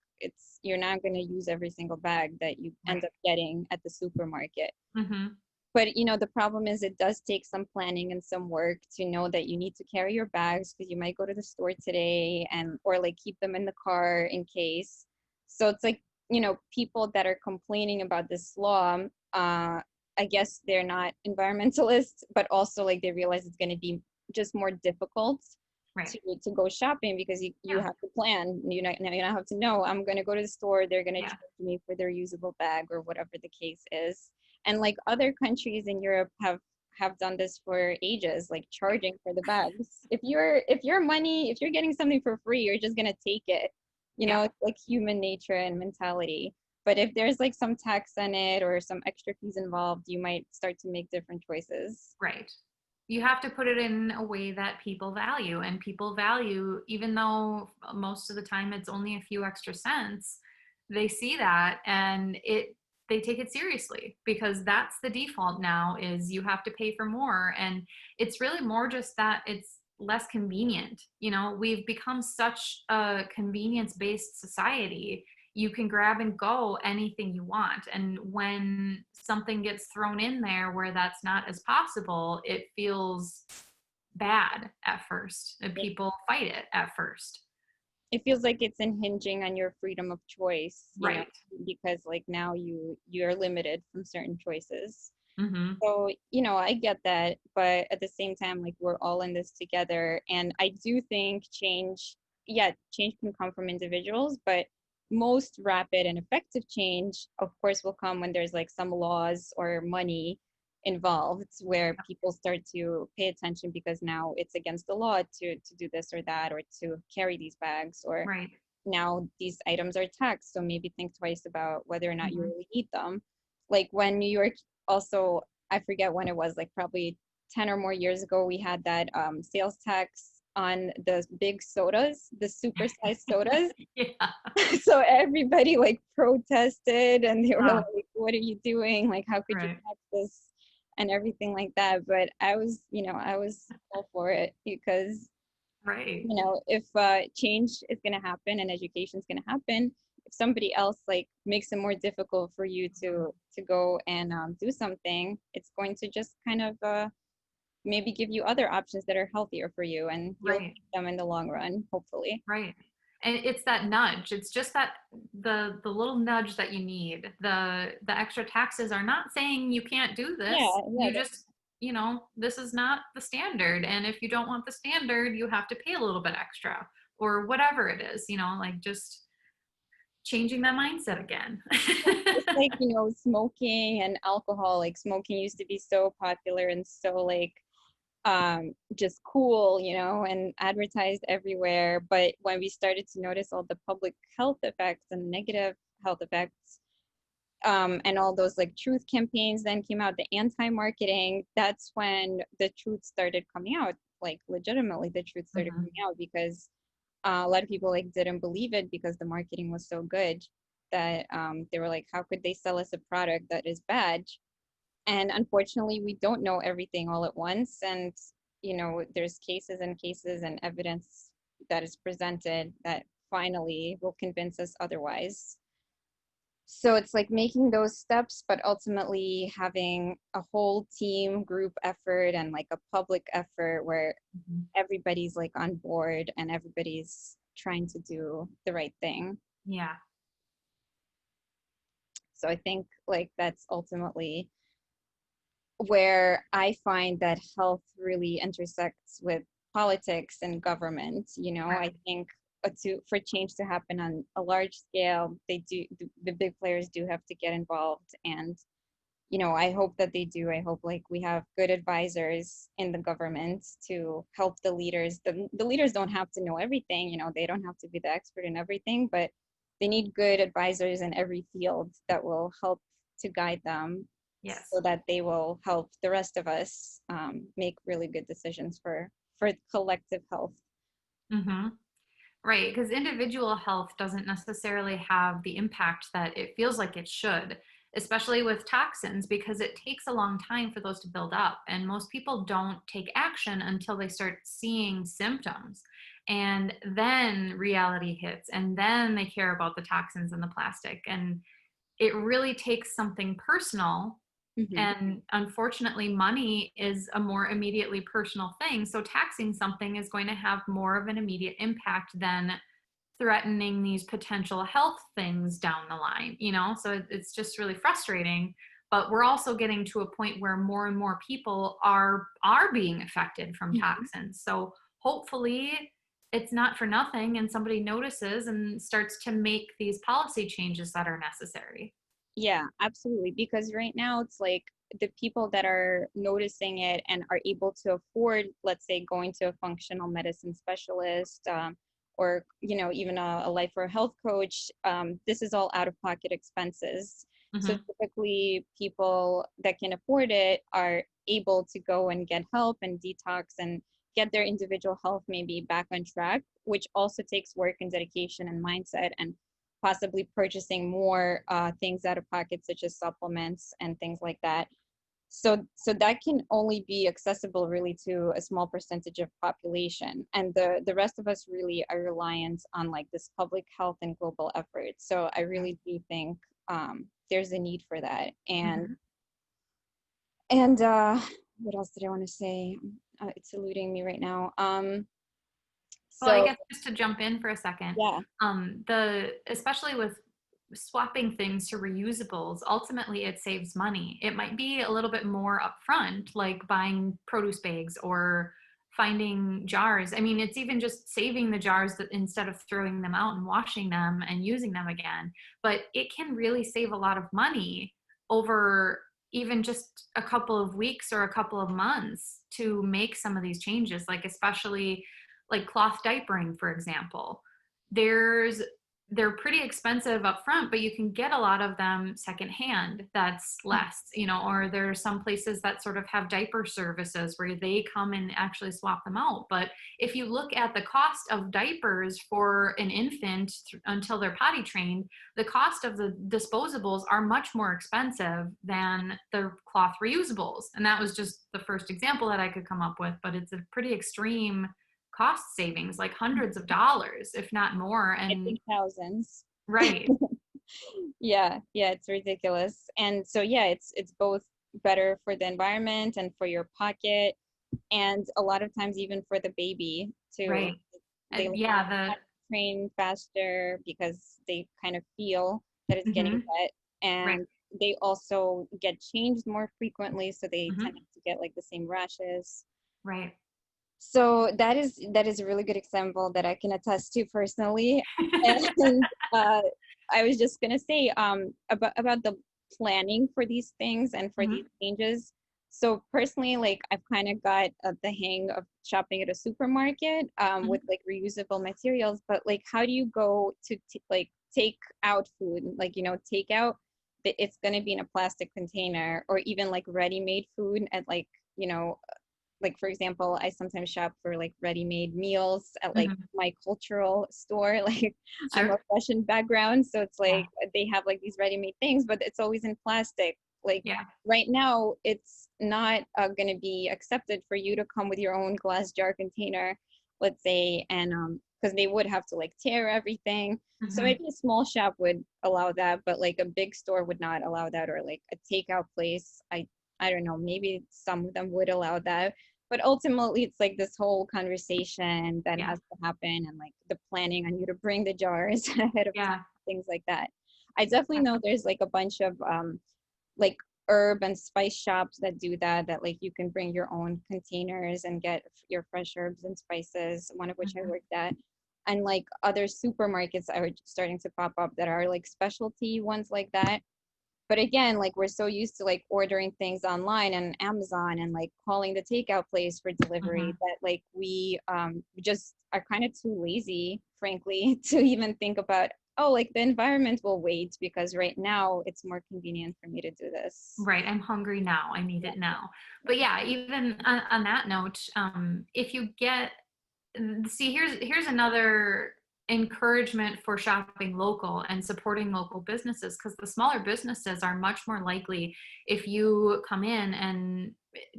you're not going to use every single bag that you end Right. up getting at the supermarket. Mm-hmm. But you know, the problem is it does take some planning and some work to know that you need to carry your bags because you might go to the store today, and or like keep them in the car in case. So it's like, you know, people that are complaining about this law, I guess they're not environmentalists, but also like they realize it's going to be just more difficult Right. to go shopping because you Yeah. have to plan. You know, you don't have to know I'm going to go to the store, they're going to Yeah. charge me for their usable bag or whatever the case is. And like other countries in Europe have done this for ages, like charging for the bags. If you're getting something for free, you're just going to take it. You Yeah. know, it's like human nature and mentality. But if there's like some tax on it or some extra fees involved, you might start to make different choices. Right. You have to put it in a way that people value, and people value, even though most of the time it's only a few extra cents, they see that and they take it seriously because that's the default now is you have to pay for more. And it's really more just that it's less convenient. You know, we've become such a convenience based society. You can grab and go anything you want, and when something gets thrown in there where that's not as possible, it feels bad at first and people fight it at first. It feels like it's impinging on your freedom of choice, you know, Right. because like now you're limited from certain choices. Mm-hmm. So, you know, I get that, but at the same time, like we're all in this together. And I do think change can come from individuals, but most rapid and effective change, of course, will come when there's like some laws or money involved where people start to pay attention because now it's against the law to do this or that or to carry these bags, or Right. now these items are taxed, so maybe think twice about whether or not you Mm-hmm. really need them. Like when New York also, I forget when it was, like probably 10 or more years ago, we had that sales tax on the big sodas, the supersized sodas. Yeah. So everybody like protested and they were Ah, like, what are you doing? Like, how could you right. tax this and everything like that? But I was, I was all for it because, Right. if change is going to happen and education is going to happen, if somebody else like makes it more difficult for you to go and do something, it's going to just kind of maybe give you other options that are healthier for you, and you'll Right. take them in the long run, hopefully. Right. And it's that nudge. It's just that the little nudge that you need. The extra taxes are not saying you can't do Yeah, this. yeah, You just, this is not the standard. And if you don't want the standard, you have to pay a little bit extra or whatever it is, like just changing that mindset again. it's like, smoking and alcohol. Like smoking used to be so popular and so like just cool, and advertised everywhere. But when we started to notice all the public health effects and negative health effects, and all those like truth campaigns then came out, the anti-marketing, that's when the truth started coming out. Like legitimately the truth started Mhm. coming out, because a lot of people like didn't believe it because the marketing was so good that they were like, how could they sell us a product that is bad? And unfortunately, we don't know everything all at once. And, there's cases and cases and evidence that is presented that finally will convince us otherwise. So it's like making those steps, but ultimately having a whole team group effort and like a public effort where Mhm. everybody's like on board and everybody's trying to do the right thing. Yeah. So I think like that's ultimately where I find that health really intersects with politics and government. I think for change to happen on a large scale, the big players do have to get involved. And I hope that they do. I hope like we have good advisors in the government to help the leaders. The leaders don't have to know everything, they don't have to be the expert in everything, but they need good advisors in every field that will help to guide them Yes. so that they will help the rest of us make really good decisions for collective health. Mm-hmm. Right, because individual health doesn't necessarily have the impact that it feels like it should, especially with toxins, because it takes a long time for those to build up. And most people don't take action until they start seeing symptoms. And then reality hits, and then they care about the toxins and the plastic. And it really takes something personal. Mm-hmm. And unfortunately, money is a more immediately personal thing. So taxing something is going to have more of an immediate impact than threatening these potential health things down the line, So it's just really frustrating. But we're also getting to a point where more and more people are being affected from Mm-hmm. toxins. So hopefully it's not for nothing and somebody notices and starts to make these policy changes that are necessary. Yeah, absolutely. Because right now it's like the people that are noticing it and are able to afford, let's say, going to a functional medicine specialist, or even a life or health coach, this is all out of pocket expenses. So Hmm. typically people that can afford it are able to go and get help and detox and get their individual health maybe back on track, which also takes work and dedication and mindset, and possibly purchasing more things out of pocket, such as supplements and things like that. So that can only be accessible really to a small percentage of population, and the rest of us really are reliant on like this public health and global effort. So I really do think there's a need for that. And Hmm. what else did I want to say? It's eluding me right now. Well, I So guess just to jump in for a second, yeah. especially with swapping things to reusables, ultimately it saves money. It might be a little bit more upfront, like buying produce bags or finding jars. I mean, it's even just saving the jars that instead of throwing them out and washing them and using them again. But it can really save a lot of money over even just a couple of weeks or a couple of months to make some of these changes, like especially like cloth diapering, for example. There's they're pretty expensive up front, but you can get a lot of them secondhand that's less, you know, or there's some places that sort of have diaper services where they come and actually swap them out. But if you look at the cost of diapers for an infant until they're potty trained, the cost of the disposables are much more expensive than the cloth reusables. And that was just the first example that I could come up with, but it's a pretty extreme cost savings, like hundreds of dollars, if not more. And I think thousands. right. Yeah, it's ridiculous. And so yeah, it's both better for the environment and for your pocket, and a lot of times even for the baby too. Right. They train faster because they kind of feel that it's getting wet, and they also get changed more frequently, so they tend to get like the same rashes. Right. So that is a really good example that I can attest to personally. And I was just gonna say about the planning for these things and for these changes. So personally, like I've kind of got the hang of shopping at a supermarket with like reusable materials. But like, how do you go to like take out food? Like, you know, take out it's gonna be in a plastic container, or even like ready-made food at like, you know, like for example, I sometimes shop for like ready-made meals at like my cultural store. Like I'm a Russian background, so it's like they have like these ready-made things, but it's always in plastic. Like right now, it's not going to be accepted for you to come with your own glass jar container, let's say, and because they would have to like tear everything. So maybe a small shop would allow that, but like a big store would not allow that, or like a takeout place. I don't know, maybe some of them would allow that. But ultimately, it's like this whole conversation that has to happen, and like the planning on you to bring the jars ahead of time, things like that. I definitely know there's like a bunch of like herb and spice shops that do that like you can bring your own containers and get your fresh herbs and spices, one of which I worked at. And like other supermarkets are starting to pop up that are like specialty ones like that. But again, like we're so used to like ordering things online and Amazon and like calling the takeout place for delivery that like we just are kind of too lazy, frankly, to even think about, oh, like the environment will wait because right now it's more convenient for me to do this. Right. I'm hungry now. I need it now. But yeah, even on that note, if you get, see, here's another encouragement for shopping local and supporting local businesses, because the smaller businesses are much more likely, if you come in and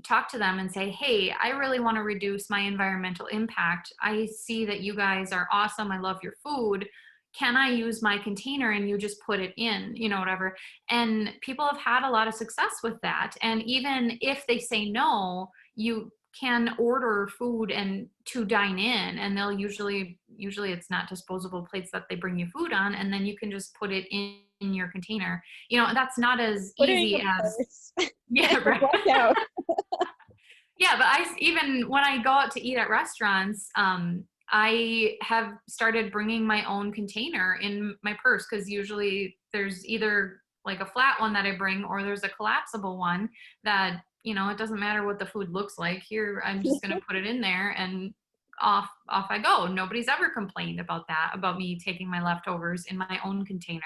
talk to them and say, hey, I really want to reduce my environmental impact. I see that you guys are awesome. I love your food. Can I use my container? And you just put it in, you know, whatever. And people have had a lot of success with that. And even if they say no, you can order food and to dine in, and they'll usually it's not disposable plates that they bring you food on, and then you can just put it in your container. You know, that's not as easy as right. Yeah, but even when I go out to eat at restaurants, I have started bringing my own container in my purse, because usually there's either like a flat one that I bring, or there's a collapsible one that, you know, it doesn't matter what the food looks like. Here, I'm just going to put it in there and off I go. Nobody's ever complained about that, about me taking my leftovers in my own container,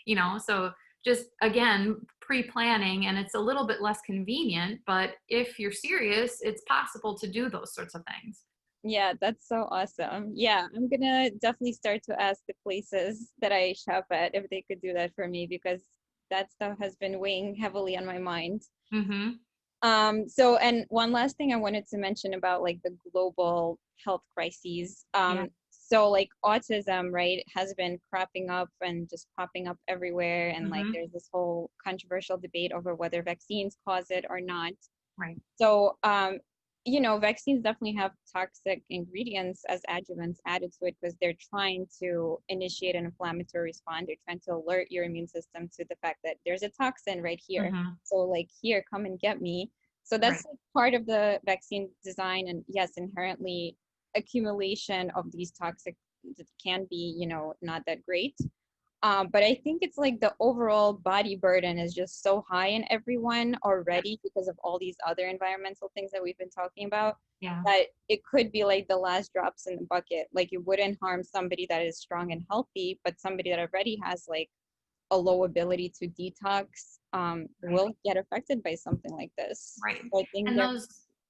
you know? So just, again, pre-planning, and it's a little bit less convenient, but if you're serious, it's possible to do those sorts of things. Yeah, that's so awesome. Yeah, I'm gonna definitely start to ask the places that I shop at if they could do that for me, because that stuff has been weighing heavily on my mind. So, and one last thing I wanted to mention about like the global health crises. So like autism, right, has been cropping up and just popping up everywhere. And like there's this whole controversial debate over whether vaccines cause it or not. Right. So, you know, vaccines definitely have toxic ingredients as adjuvants added to it, because they're trying to initiate an inflammatory response. They're trying to alert your immune system to the fact that there's a toxin right here. So like, here, come and get me. So that's like part of the vaccine design. And yes, inherently accumulation of these toxic can be, you know, not that great. But I think it's like the overall body burden is just so high in everyone already because of all these other environmental things that we've been talking about, Yeah. that it could be like the last drops in the bucket. Like it wouldn't harm somebody that is strong and healthy, but somebody that already has like a low ability to detox will get affected by something like this. Right. So I think And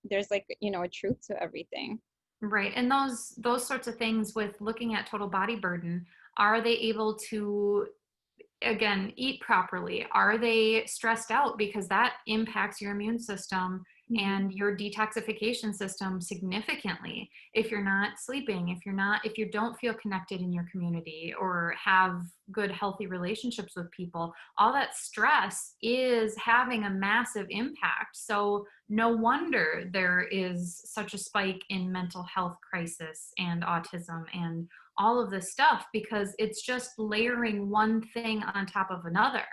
there's like, you know, a truth to everything. right. And those sorts of things with looking at total body burden, are they able to, again, eat properly? Are they stressed out? Because that impacts your immune system and your detoxification system significantly. If you're not sleeping, if you don't feel connected in your community or have good, healthy relationships with people, all that stress is having a massive impact. So no wonder there is such a spike in mental health crisis and autism and all of this stuff, because it's just layering one thing on top of another.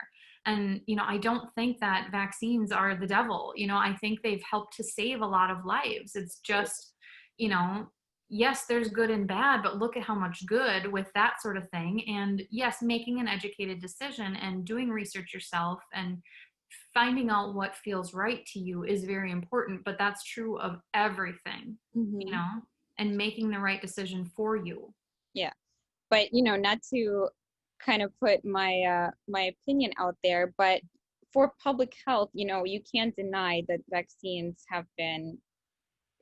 And, you know, I don't think that vaccines are the devil. You know, I think they've helped to save a lot of lives. It's just, you know, yes, there's good and bad, but look at how much good with that sort of thing. And yes, making an educated decision and doing research yourself and finding out what feels right to you is very important, but that's true of everything, you know, and making the right decision for you. Yeah. But, you know, not to kind of put my my opinion out there, but for public health, you know, you can't deny that vaccines have been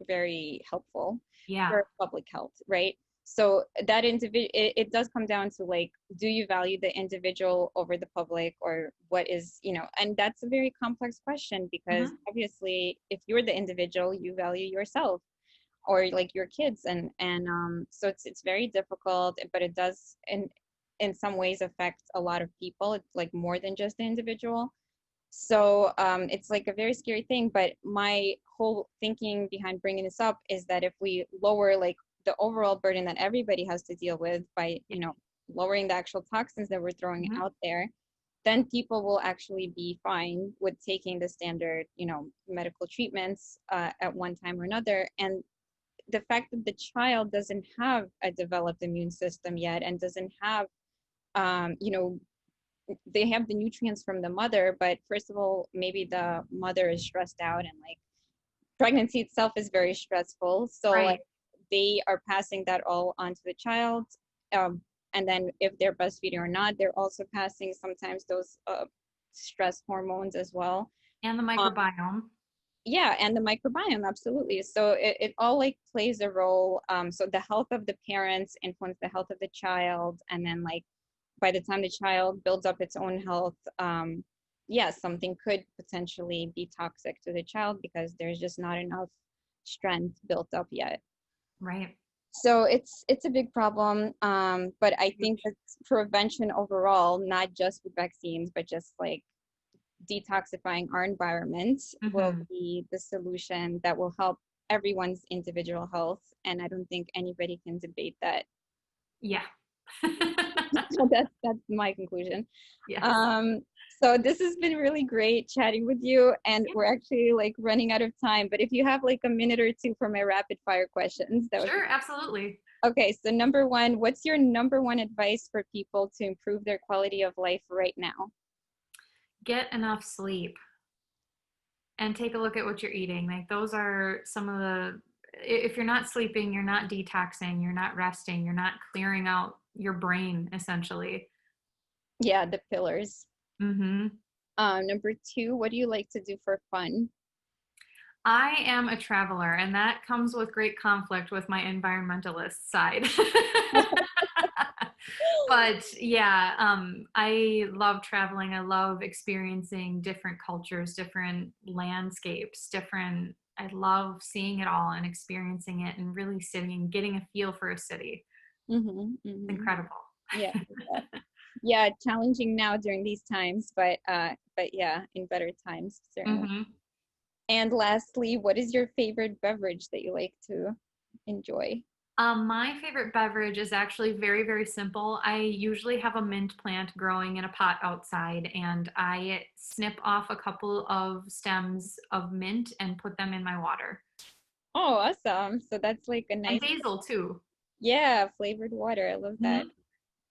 very helpful for public health, right? So that it does come down to like, do you value the individual over the public, or what is, you know, and that's a very complex question, because obviously if you're the individual, you value yourself or like your kids, and so it's very difficult, but it does in some ways affect a lot of people. It's like more than just the individual. So it's like a very scary thing. But my whole thinking behind bringing this up is that if we lower like the overall burden that everybody has to deal with by, you know, lowering the actual toxins that we're throwing out there, then people will actually be fine with taking the standard, you know, medical treatments at one time or another. And the fact that the child doesn't have a developed immune system yet and doesn't have, you know, they have the nutrients from the mother, but first of all, maybe the mother is stressed out, and like pregnancy itself is very stressful. So like they are passing that all onto the child. And then if they're breastfeeding or not, they're also passing sometimes those stress hormones as well. And the microbiome. Yeah, and the microbiome, absolutely. So it all like plays a role. So the health of the parents influence the health of the child, and then like by the time the child builds up its own health, yeah, something could potentially be toxic to the child because there's just not enough strength built up yet. Right. So it's a big problem. But I think that prevention overall, not just with vaccines, but just like detoxifying our environment will be the solution that will help everyone's individual health. And I don't think anybody can debate that. Yeah. So that's my conclusion. Yes. So this has been really great chatting with you, and we're actually like running out of time, but if you have like a minute or two for my rapid fire questions, that would Sure, absolutely. Okay, so number one, what's your number one advice for people to improve their quality of life right now? Get enough sleep and take a look at what you're eating. Like those are some of the, if you're not sleeping, you're not detoxing, you're not resting, you're not clearing out your brain essentially. Yeah, the pillars. Mm-hmm. Number two, what do you like to do for fun? I am a traveler, and that comes with great conflict with my environmentalist side. But yeah, I love traveling. I love experiencing different cultures, different landscapes, I love seeing it all and experiencing it and really sitting and getting a feel for a city. It's incredible. Yeah. Yeah, challenging now during these times, but yeah, in better times, certainly. And lastly, what is your favorite beverage that you like to enjoy? My favorite beverage is actually very, very simple. I usually have a mint plant growing in a pot outside, and I snip off a couple of stems of mint and put them in my water. Oh, awesome. So that's like a nice... And basil too. Yeah, flavored water. I love that.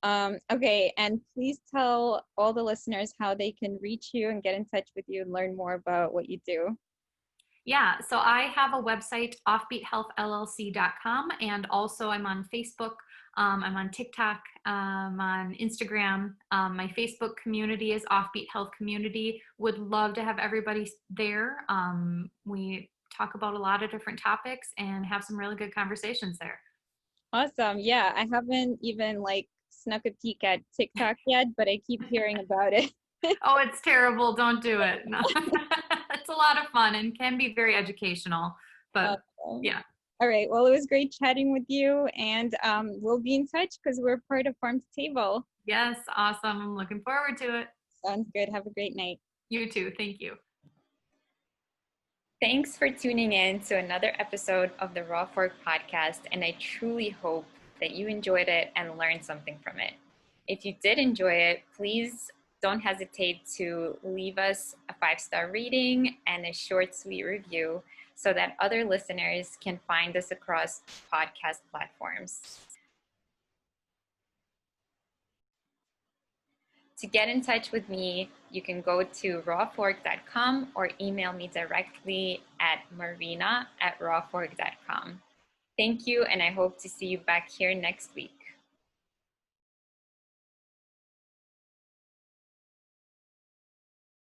Okay, and please tell all the listeners how they can reach you and get in touch with you and learn more about what you do. Yeah, so I have a website, offbeathealthllc.com, and also I'm on Facebook, I'm on TikTok, on Instagram. My Facebook community is Offbeat Health Community. Would love to have everybody there. We talk about a lot of different topics and have some really good conversations there. Awesome. Yeah, I haven't even like snuck a peek at TikTok yet, but I keep hearing about it. Oh, it's terrible. Don't do it. No. It's a lot of fun and can be very educational, but Awesome. yeah. All right. Well, it was great chatting with you, and we'll be in touch because we're part of Farm to Table. Yes, awesome. I'm looking forward to it. Sounds good. Have a great night. You too. Thank you. Thanks for tuning in to another episode of the Raw Fork podcast, and I truly hope that you enjoyed it and learned something from it. If you did enjoy it, please don't hesitate to leave us a 5-star rating and a short, sweet review so that other listeners can find us across podcast platforms. To get in touch with me, you can go to rawfork.com or email me directly at marina@rawfork.com. Thank you, and I hope to see you back here next week.